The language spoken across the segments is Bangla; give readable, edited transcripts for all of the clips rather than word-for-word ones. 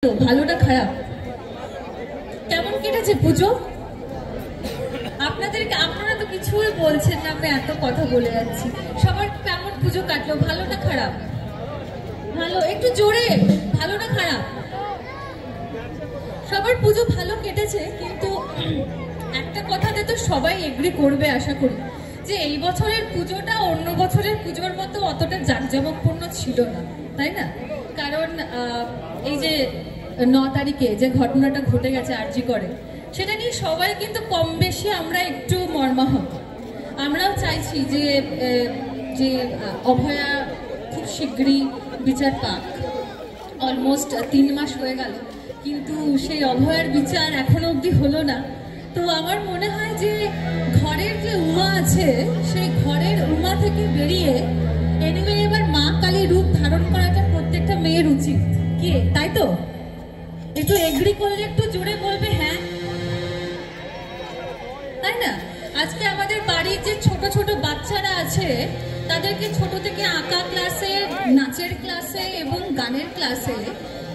ভালোটা খারাপ কেমন কেটেছে পুজো? আপনারা তো কিছুই বলছেন না, আমি এত কথা বলে যাচ্ছি। সবার কেমন পুজো কাটলো? ভালোটা খারাপ? ভালো, একটু জোরে। ভালোটা খারাপ? সবার পুজো ভালো কেটেছে, কিন্তু একটা কথাতে তো সবাই এগ্রি করবে আশা করি, যে এই বছরের পুজোটা অন্য বছরের পুজোর মতো অতটা জাঁকজমকপূর্ণ ছিল না, তাই না? কারণ এই যে 9 তারিখে যে ঘটনাটা ঘটে গেছে আরজি করে, সেটা নিয়ে সবাই কিন্তু কম বেশি আমরা একটু মর্মাহত। আমরাও চাইছি যে যে অভয়া খুব শীঘ্রই বিচার পাক। অলমোস্ট 3 মাস হয়ে গেল, কিন্তু সেই অভয়ার বিচার এখনো অবধি হলো না। তো আমার মনে হয় যে ঘরের যে উমা আছে, সেই ঘরের উমা থেকে বেরিয়ে এনিওয়ে এবার মা কালীর রূপ ধারণ করাটা প্রত্যেকটা মেয়ের উচিত, কি তাই তো? একটু এগ্রি করলে একটু জোরে বলবে হ্যাঁ, তাই না? আজকে আমাদের বাড়ির যে ছোট ছোট বাচ্চারা আছে, তাদেরকে ছোট থেকে আঁকা ক্লাসে, নাচের ক্লাসে এবং গানের ক্লাসে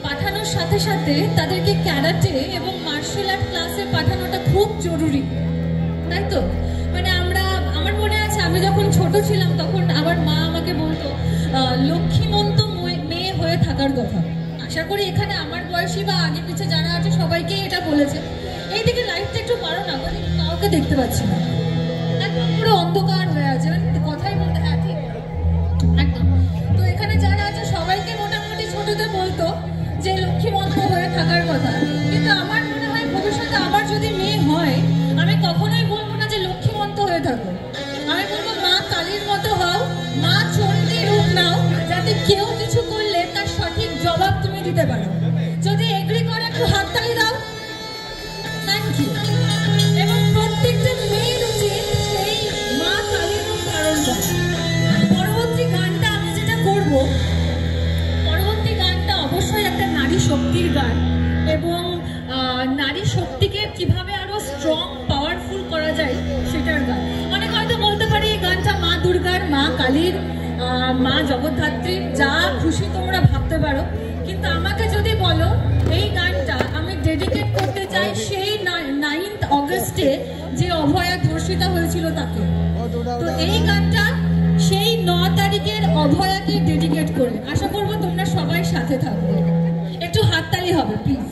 পাঠানোর সাথে সাথে তাদেরকে ক্যারাটে এবং মার্শাল আর্ট ক্লাসে পাঠানোটা খুব জরুরি, তাই তো? মানে আমার মনে আছে আমি যখন ছোট ছিলাম তখন আমার মা আমাকে বলতো লক্ষ্মীমন্ত মেয়ে হয়ে থাকার কথা। আশা করি এখানে আমার বয়সী বা আগে পিছে যারা আছে সবাইকে এটা বলেছে। এইদিকে লাইটটা একটু বাড়ো না, মানে কাউকে দেখতে পাচ্ছি না, একদম পুরো অন্ধকার হয়ে আছে, মানে কথাই বলতে ঠিক একদম। তো এখানে যারা আছে সবাইকে মোটামুটি ছোটতে বলতো যে লক্ষ্মীমন্ত হয়ে থাকার কথা। কিন্তু আমার মনে হয় ভবিষ্যতে আমার যদি মেয়ে হয়, আমি কখনোই বলবো না যে লক্ষ্মীমন্ত হয়ে থাকো। আমি বলবো মা কালীর মতো হও, মা চণ্ডীর রূপ নাও, যাতে কেউ কিছু করলে তার সঠিক জবাব তুমি দিতে পারো। যদি এগ্রি করে একটু হাততালি দাও। Thank you. এবং প্রত্যেকটা মেয়ের উচিত এই মা কালীর রূপ ধারণ করা। পরবর্তী গানটা আমি যেটা করবো, পরবর্তী গানটা অবশ্যই একটা নারী শক্তির গান, এবং নারী শক্তিকে কিভাবে আরো স্ট্রং পাওয়ারফুল করা যায় সেটার গান। অনেক হয়তো বলতে পারি এই গানটা মা দুর্গার, মা কালীর, মা জগদ্ধাত্রীর, যা খুশি তোমরা ভাবতে পারো। কিন্তু আমাকে যদি বলো, এই গানটা আমি ডেডিকেট করতে চাই সেই 9th অগস্টে যে অভয়া ধর্ষিতা হয়েছিল তাকে। তো এই গানটা সেই 9 তারিখের অভয়াকে ডেডিকেট করে। আশা করবো তোমরা সবাই সাথে থাকবে। একটু হাততালি হবে প্লিজ।